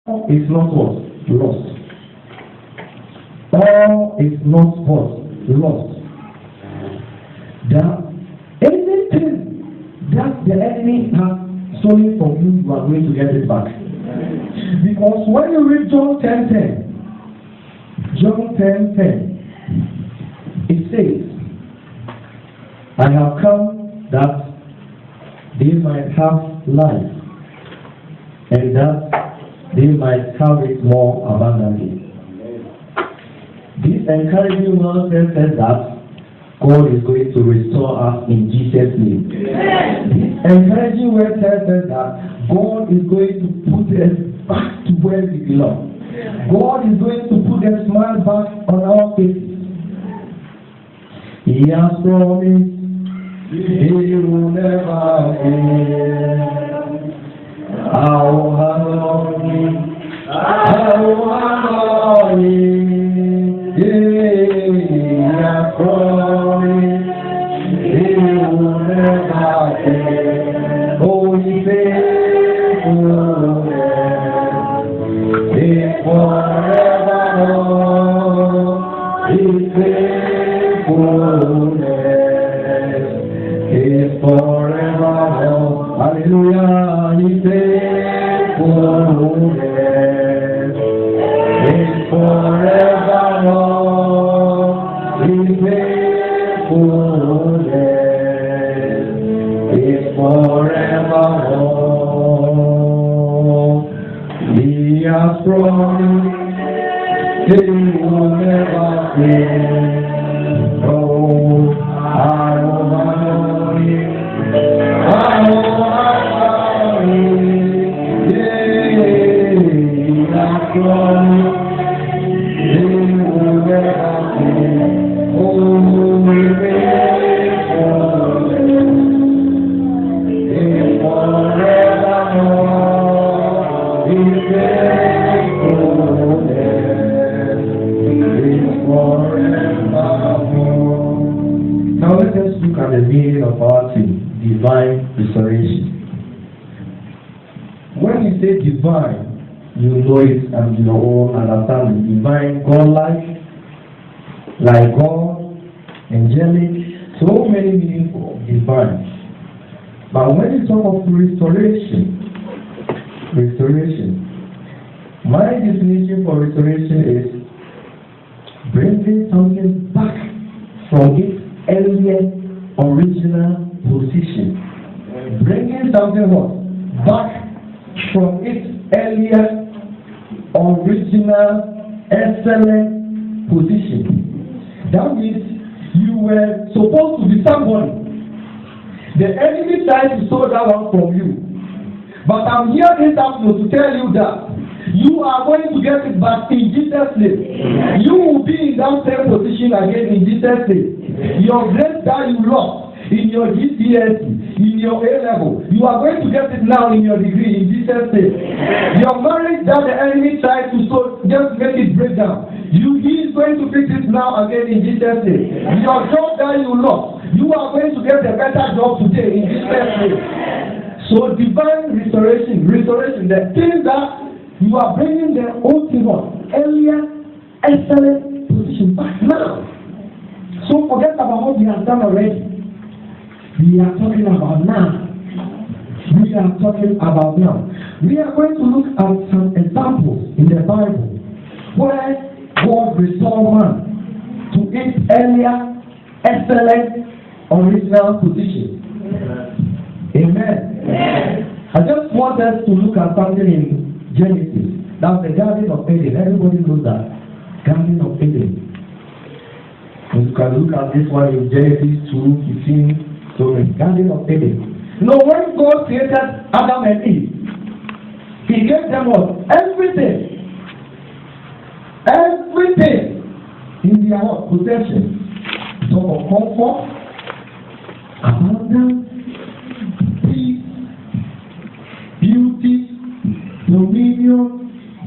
is not what? Lost. All is not what? Lost. That anything that the enemy has stolen from you, you are going to get it back. Because when you read John 10:10, John 10:10, it says, I have come that they might have life, and that they might have it more abundantly. This encouraging word says that God is going to restore us in Jesus' name. This encouraging word says that God is going to put us back to where we belong. God is going to put a smile back on our faces. He has promised He will never fail. How He has promised He will never fail. Oh, He faithful. He forever. His faithfulness is forever. Hallelujah. His faithfulness is forever. His faithfulness is forever. He has promised He will never fail. Oh, I will honor Him. I will honor Him. He has promised He will never fail. Oh, He faithful is forever. He Now let us look at the meaning of our theme, divine restoration. When you say divine, you know it and your own understanding. Divine, God-like, like God, angelic, so many meanings of divine. But when you talk of restoration, my definition for restoration is bringing something back from its earlier original position. Bringing something back from its earlier original excellent position. That means you were supposed to be somebody. The enemy tried to steal that one from you. But I'm here this afternoon to tell you that you are going to get it back in Jesus' name. You will be in that same position again in Jesus' name. Your grace that you lost in your GCSE, in your A level, you are going to get it now in your degree in Jesus' name. Your marriage that the enemy tried to just make it break down, he is going to fix it now again in Jesus' name. Your job that you lost, you are going to get a better job today in Jesus' name. So divine restoration, the thing that you are bringing the ultimate, earlier, excellent position back now. So forget about what we have done already. We are talking about now. We are going to look at some examples in the Bible where God restored man to its earlier, excellent, original position. Amen. I just want us to look at something in Genesis. That's the Garden of Eden. Everybody knows that. Garden of Eden. You can look at this one in Genesis 2:15. So the Garden of Eden. You know, when God created Adam and Eve, He gave them what? Everything. Everything in their possession. So for comfort, abundance, peace, beauty, dominion,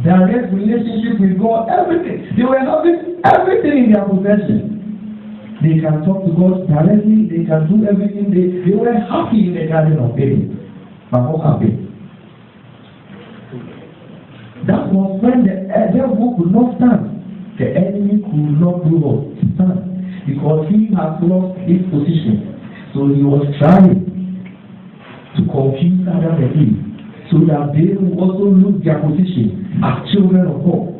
direct relationship with God, everything. They were having everything in their possession. They can talk to God directly, they can do everything. They were happy in the Garden of Eden. But how happy? That That was when the devil could not stand. The enemy could not do what? Stand. Because he has lost his position. So he was trying to confuse Adam and Eve, so that they will also lose their position as children of God.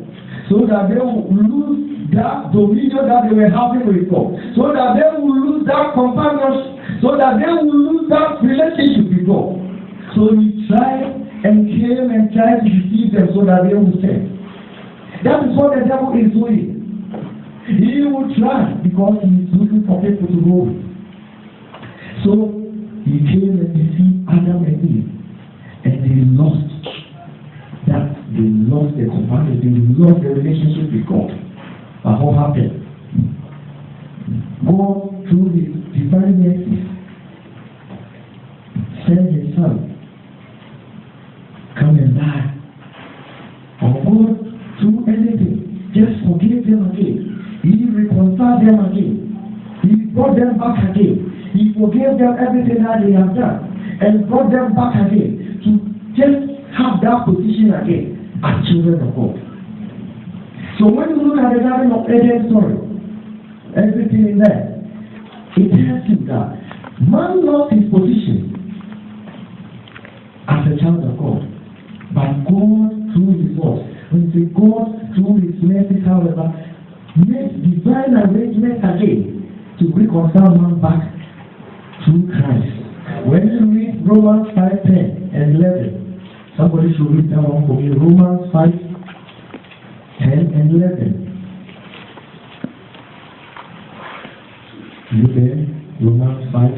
So that they will lose that dominion that they were having with God. So that they will lose that companionship. So that they will lose that relationship with God. So he tried and came and tried to deceive them so that they will sin. That is what the devil is doing. He will try because he is looking for people to go with. So he came and deceived Adam and Eve, and they lost that. They lost their companion. They lost their relationship with God. But what happened? God, through his divine mercy, sent his son come and die. Or God, through anything, just forgive them again. He reconciled them again. He brought them back again. He forgave them everything that they have done and brought them back again to just have that position again as children of God. So when you look at the Garden of Eden story, everything in there, it tells you that man lost his position as a child of God. But God, through his word, when you say God, through his mercy, however, made divine arrangement again to reconcile man back through Christ. When you read Romans 5:10 and 11, somebody should read that one for me. Romans 5:10 and 11. You there? Romans 5.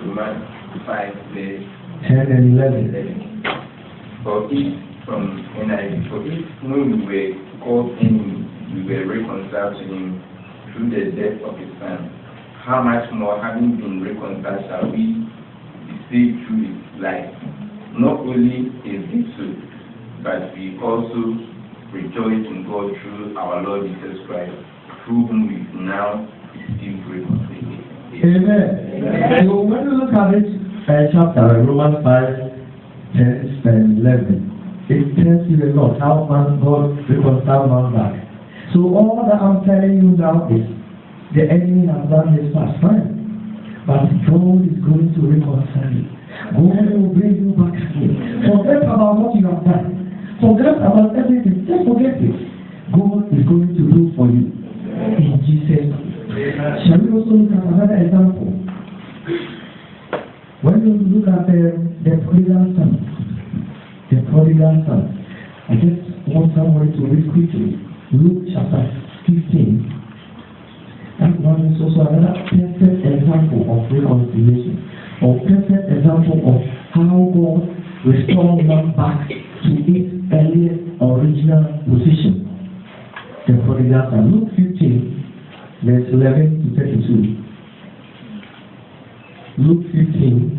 Romans 5:10 and 11. For if when we were called enemies, we were reconciled to him through the death of his son, how much more, having been reconciled, shall we be saved through his life? Not only is this so, but we also rejoice in God through our Lord Jesus Christ, through whom we now receive reconciliation. Amen. So when you look at this chapter, Romans 5:10 and 11, it tells you a lot how man God reconciled man back. So all that I'm telling you now is the enemy has done his part, fine. But God is going to reconcile you. God will bring you back again. Forget about what you have done. Forget about everything. Just forget it. God is going to do for you. In Jesus' name. Shall we also look at another example? When you look at the prodigal son, I just want somebody to read quickly. Luke chapter 15. That one is also another perfect example of reconciliation, or perfect example of how God restored man back to its earlier original position. The prodigal son. Luke 15, verse 11 to 32. Luke 15,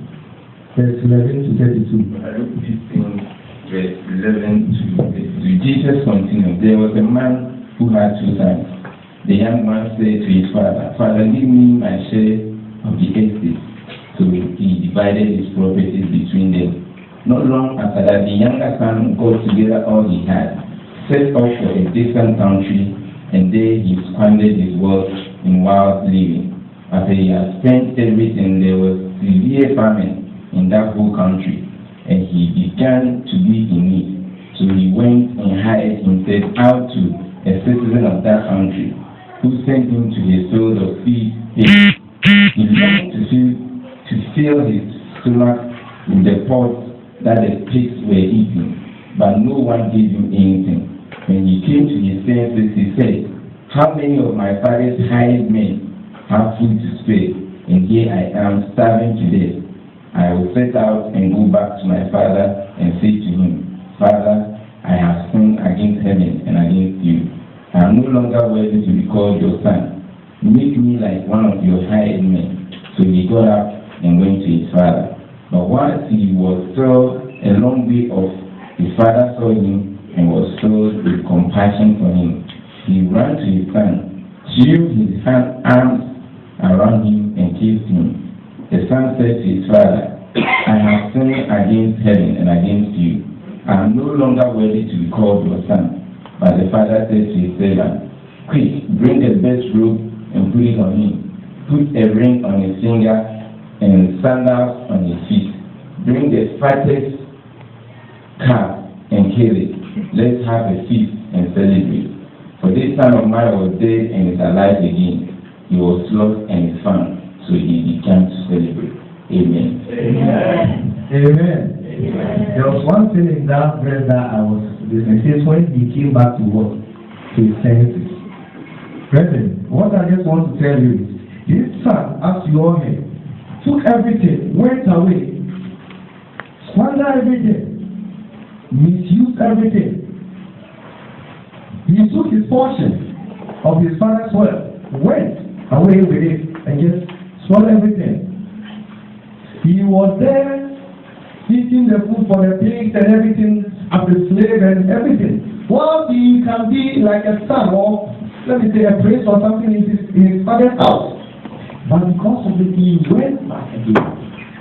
verse 11 to 32. Luke 15, verse 11 to 32. Jesus continued, there was a man who had two sons. The young man said to his father, Father, give me my share of the estate. So he divided his property between them. Not long after that, the younger son got together all he had, set off for a distant country, and there he squandered his wealth in wild living. After he had spent everything, there was severe famine in that whole country, and he began to be in need. So he went and hired himself out to a citizen of that country, who sent him to his field of feed. He longed to fill his stomach with the pods that the pigs were eating, but no one gave him anything. When he came to his senses, he said, how many of my father's hired men have food to spare, and here I am starving to death? I will set out and go back to my father and say to him, Father, I have sinned against heaven and against you. I am no longer worthy to be called your son. Make me like one of your hired men. So he got up and went to his father. But once he was still a long way off, his father saw him and was filled with compassion for him. He ran to his son, threw his arms around him, and kissed him. The son said to his father, I have sinned against heaven and against you. I am no longer worthy to be called your son. But the father said to his servant, quick, bring the best robe and put it on him. Put a ring on his finger and sandals on his feet. Bring the fattest calf and kill it. Let's have a feast and celebrate. For this son of mine was dead and is alive again. He was lost and is found. So he began to celebrate. Amen. Amen. Amen. There was one thing in that verse that I was listening. It says when he came back to work, to his senses. Brethren, what I just want to tell you is, this son, as you all heard, took everything, went away, squandered everything, misused everything. He took his portion of his father's wealth, went away with it, and just swallowed everything. He was there eating the food for the pigs and everything as a slave and everything. While he can be like a son or let me say a prince or something in his father's house. But because of it, he went back again.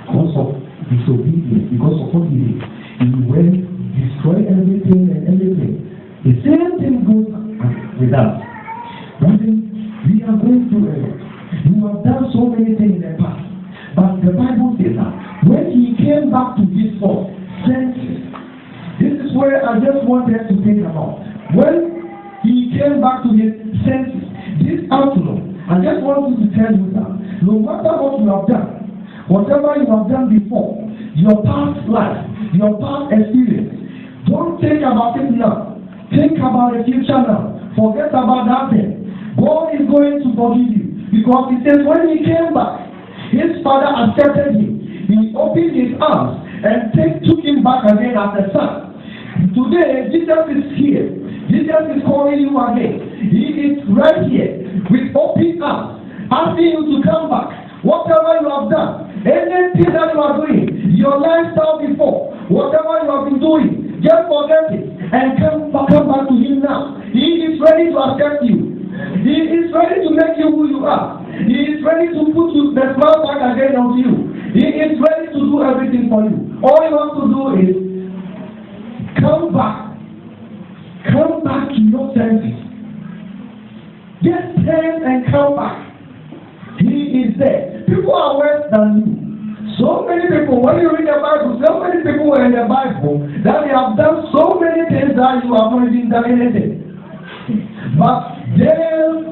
Because of disobedience, because of what he did. He went, destroyed everything and everything. The same thing goes with us. Brethren, we are going through a lot. You have done so many things in the past. But the Bible says that when he came back to his senses, this is where I just want us to think about. When he came back to his senses, this afternoon, I just want to tell you that no matter what you have done, whatever you have done before, your past life, your past experience, don't think about it now. Think about the future now. Forget about that thing. God is going to forgive you because he says when he came back, his father accepted him. He opened his arms and took him back again as a son. Today, Jesus is here. Jesus is calling you again. He is right here with open arms, asking you to come back. Whatever you have done, anything that you are doing, your lifestyle before, whatever you have been doing, just forget it and come back to him now. He is ready to accept you. He is ready to make you who you are. He is ready to put the smile back again on you. He is ready to do everything for you. All you have to do is come back. Come back to your senses. Get turned and come back. He is there. People are worse than you. So many people, when you read the Bible, so many people were in the Bible that they have done so many things that you have not even done anything. But they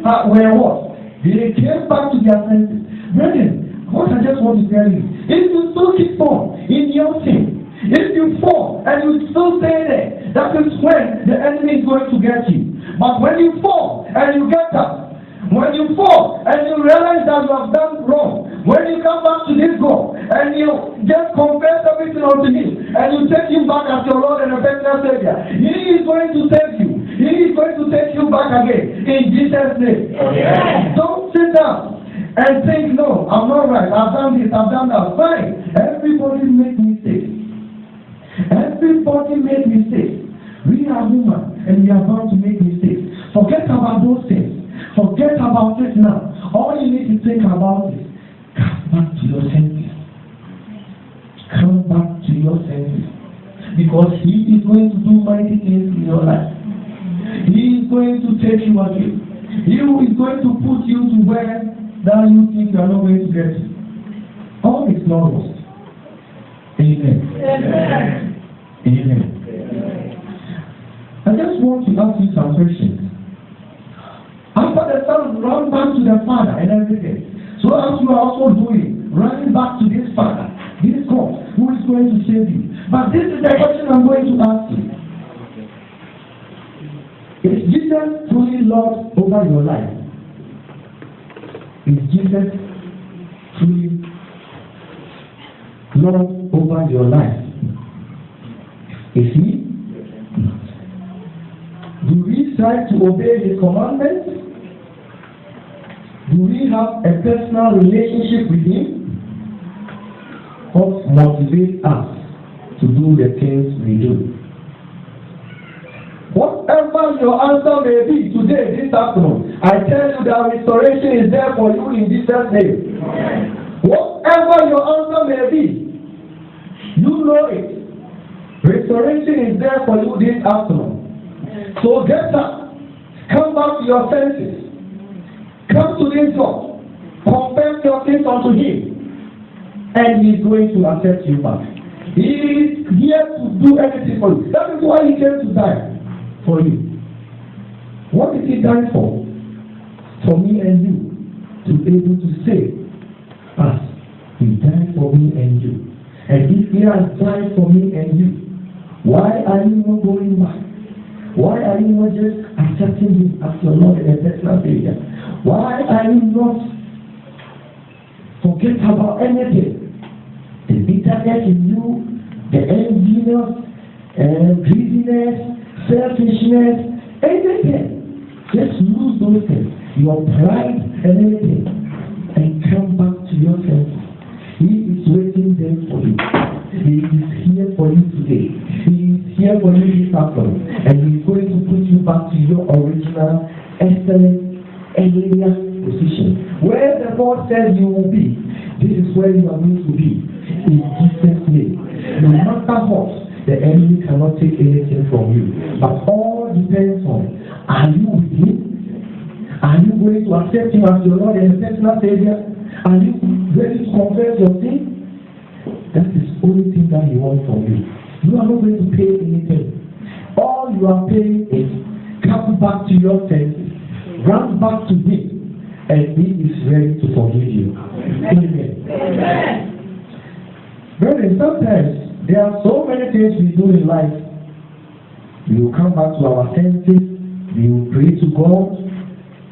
were what? They came back to their senses. Brethren, what I just want to tell you, if you still keep on in your sin, if you fall and you still stay there, that is when the enemy is going to get you. But when you fall and you get up, when you fall and you realize that you have done wrong, when you come back to this God and you just confess everything unto him and you take him back as your Lord and personal Savior, he is going to save you. He is going to take you back again in Jesus' name. Amen. Don't sit down and think, no, I'm not right. I've done this, I've done that. Fine. Everybody makes mistakes. Everybody makes mistakes. We are human and we are bound to make mistakes. Forget about those things. Forget about it now. All you need to think about is come back to your senses. Come back to your senses. Because he is going to do mighty things in your life. He is going to take you again. He is going to put you to where that you think you are not going to get to. All is not lost. Amen. Amen. Amen. I just want to ask you some questions. After the son run back to the father and everything, so as you are also doing, running back to this father, this God who is going to save you. But this is the question I'm going to ask you. Is Jesus truly Lord over your life? Is Jesus truly Lord over your life? Is he? Do we strive to obey his commandments? Do we have a personal relationship with him? What motivates us to do the things we do? Whatever your answer may be today, this afternoon, I tell you that restoration is there for you in Jesus' name. Whatever your answer may be, you know it. Restoration is there for you this afternoon. So get up. Come back to your senses. Come to this God. Confess your sins unto Him. And He is going to accept you back. He is here to do anything for you. That is why He came to die for you. What did He die for? For me and you to be able to save us. He died for me and you. And if He has died for me and you, why are you not going back? Why are you not just accepting Him as your Lord and personal Savior? Why are you not forget about anything? The bitterness in you, the enviness, greediness, selfishness, anything. Just lose those things, your pride and everything, and come back to your senses. He is waiting there for you. He is here for you today. He is here for you this afternoon, and He is going to put you back to your original, excellent, earlier position. Where the Lord says you will be, this is where you are going to be. In Jesus' name. No matter what, the enemy cannot take anything from you. But all depends on, are you with Him? Are you going to accept Him as your Lord and personal Savior? Are you ready to confess your sin? That is the only thing that He wants from you. You are not going to pay anything. All you are paying is come back to your senses, run back to Him, and He is ready to forgive you. Amen. Amen. Brethren, sometimes there are so many things we do in life. We will come back to our senses, we will pray to God,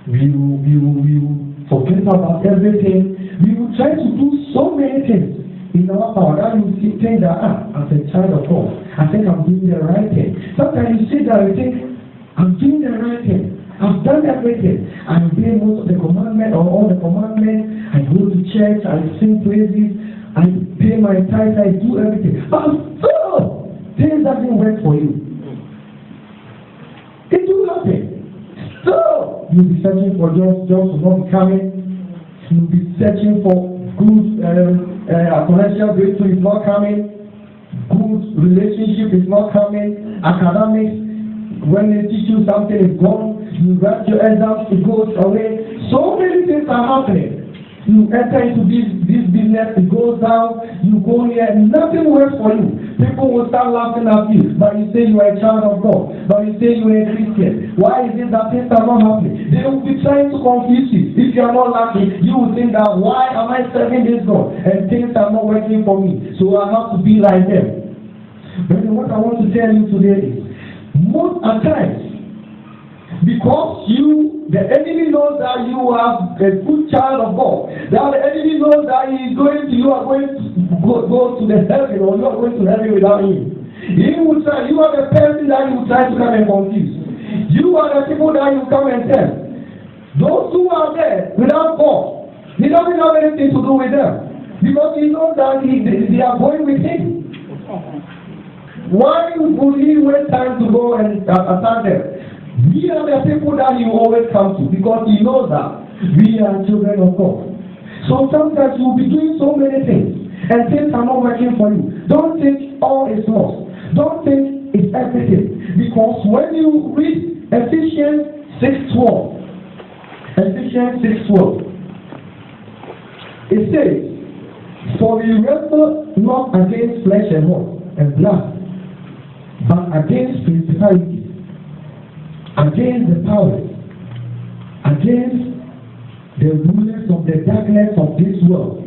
we will forget about everything, we will try to do so many things in our power that you think that, as a child of God, I think I'm doing the right thing. Sometimes you sit there and think, I'm doing the right thing. I've done everything. I obey most of the commandments or all the commandments. I go to church, I sing praises, I pay my tithe, I do everything. But still, things doesn't work for you. It will happen. Still, you'll be searching for jobs will not be coming. You'll be searching for good financial breakthrough is not coming. Good relationship is not coming. Academics, when they teach you something is gone. You write your exams, it goes away. So many things are happening. You enter into this business, it goes down, you go here, nothing works for you. People will start laughing at you, but you say you are a child of God, but you say you are a Christian. Why is it that things are not happening? They will be trying to confuse you. If you are not lucky, you will think that why am I serving this God and things are not working for me, so I have to be like them. But what I want to tell you today is, most at times, because the enemy knows that you are a good child of God, that the enemy knows that you are going to go to the heaven, or you are going to heaven without Him. He will try, you are the person that you will try to come and confuse. You are the people that you come and tell. Those who are there without God, He doesn't have anything to do with them, because He knows that they are going with Him. Why would He waste time to go and attack them? We are the people that He always comes to, because He knows that we are children of God. So sometimes you will be doing so many things and things are not working for you. Don't think all is lost. Don't think it's everything. Because when you read Ephesians 6:12, it says, for we wrestle not against flesh and blood, but against principalities, against the powers, against the rulers of the darkness of this world,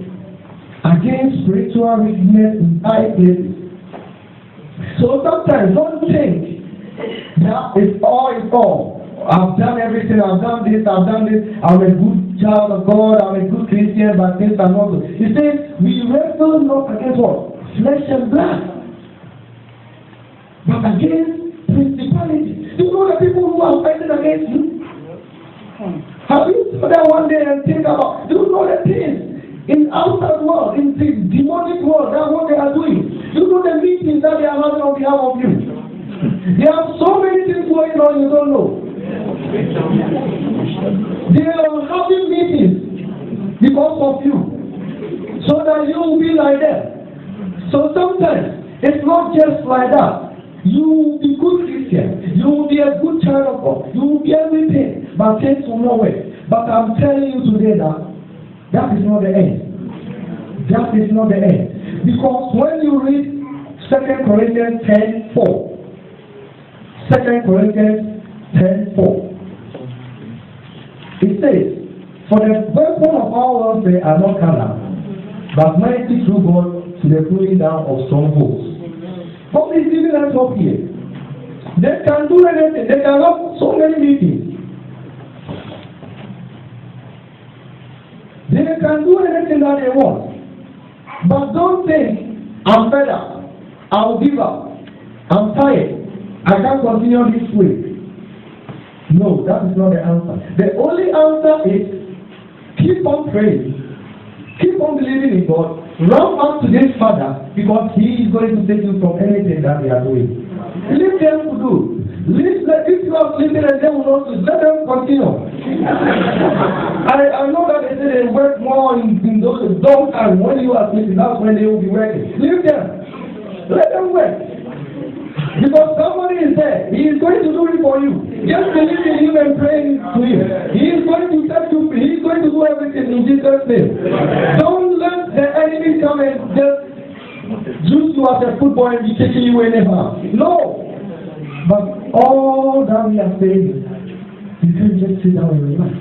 against spiritual wickedness in high places. So sometimes don't think that it's all. I've done everything, I've done this, I'm a good child of God, I'm a good Christian, but things are not good. He says, we wrestle not against what? Flesh and blood, but against principalities. Do you know the people who are fighting against you? Have you sat there one day and think about, do you know the things in outside world, in the demonic world, that's what they are doing? Do you know the meetings that they are having on behalf of you? There are so many things going on you don't know. They are having meetings because of you, so that you will be like them. So sometimes It's not just like that. You will be good Christian. You will be a good child of God. You will be everything, but things will not work. But I'm telling you today that that is not the end. That is not the end. Because when you read 2 Corinthians 10:4, 2 Corinthians 10:4, it says, "For the weapon of our warfare are not carnal, but mighty through God to the pulling down of strongholds." God is giving us up here. They can do anything. They can have so many meetings. They can do anything that they want. But don't think, I'm fed up. I'll give up. I'm tired. I can't continue this way. No, that is not the answer. The only answer is keep on praying. Keep on believing in God. Run back to this Father because He is going to take you from anything that they are doing. Leave them to do. If you are sleeping and they will not sleep, let them continue. I know that they say they work more in those long times. When you are sleeping, that's when they will be working. Leave them. Let them work. Because somebody is there. He is going to do it for you. Just believe in Him and pray to Him. He is going to set you free. He is going to do everything in Jesus' name. Don't let the enemy come and just use you as a football and be taking you anyhow. No. But all that we are saying is, you can't just sit down and relax.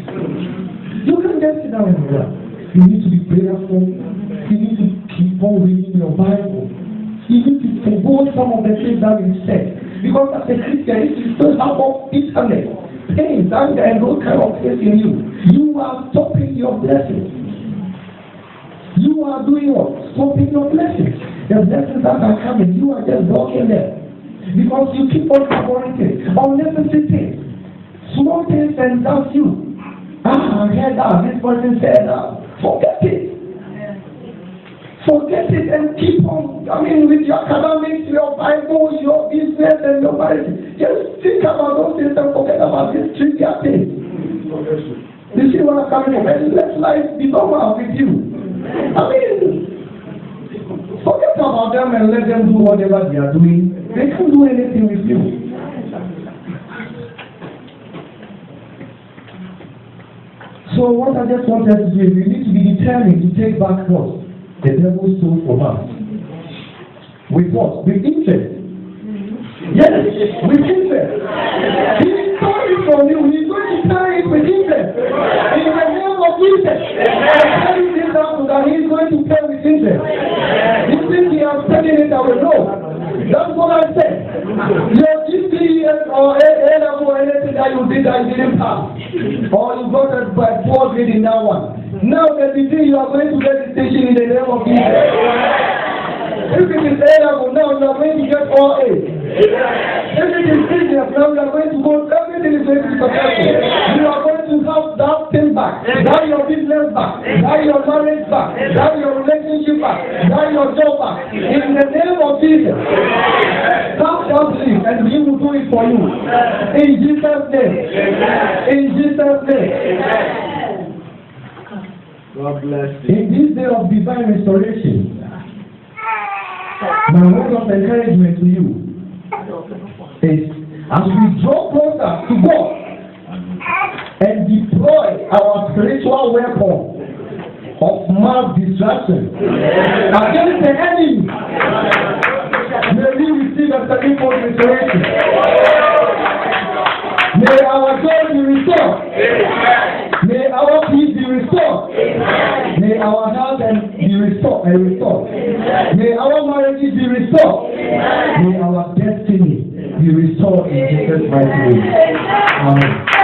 You can't just sit down and relax. You need to be prayerful. You need to keep on reading your Bible. You need to forgo some of the things that we said. Because as a Christian, if you still have all bitterness, pain, anger, and those kind of things in you, you are stopping your blessings. You are doing what? Stopping your blessings. The blessings that are coming, you are just blocking them. Because you keep on avoiding unnecessary things. Small things, and that's you. I heard that. This person said that. Forget it. Forget it and keep on, with your academics, your Bible, your business, and your marriage. Just think about those things and forget about these trivial things. You see what I'm coming from? And let life be normal with you. Forget about them and let them do whatever they are doing. They can't do anything with you. So what I just want us to do is we need to be determined to take back what the devil stole from us. With what? With interest. Yes, with interest. He stole it from you. He's going to carry it with interest. In the name of Jesus. Carry this down that he's going to pay with interest. You think he has taken it away? No. That's what I said. Your GPA or A-level or anything that you did that you didn't pass. Or you got it by 4 grade in that one. Now the degree you are going to get distinction in the name of Jesus. If it is A-level, now you are going to get all A. If it is business, now you are going to go, everything is going to be successful. You are going to have that thing back, that your business back, that your marriage back, that your relationship back, that your job back. In the name of Jesus. Stop that belief and He will do it for you. In Jesus' name. In Jesus' name. God bless you. In this day of divine restoration, my word of encouragement to you is as we draw closer to God and deploy our spiritual weapon of mass distraction against the enemy, may we receive a sevenfold restoration. May our joy be restored. May our peace be restored. May our health be restored. May our marriages be restored. May our destiny be restored in Jesus' mighty name. Amen.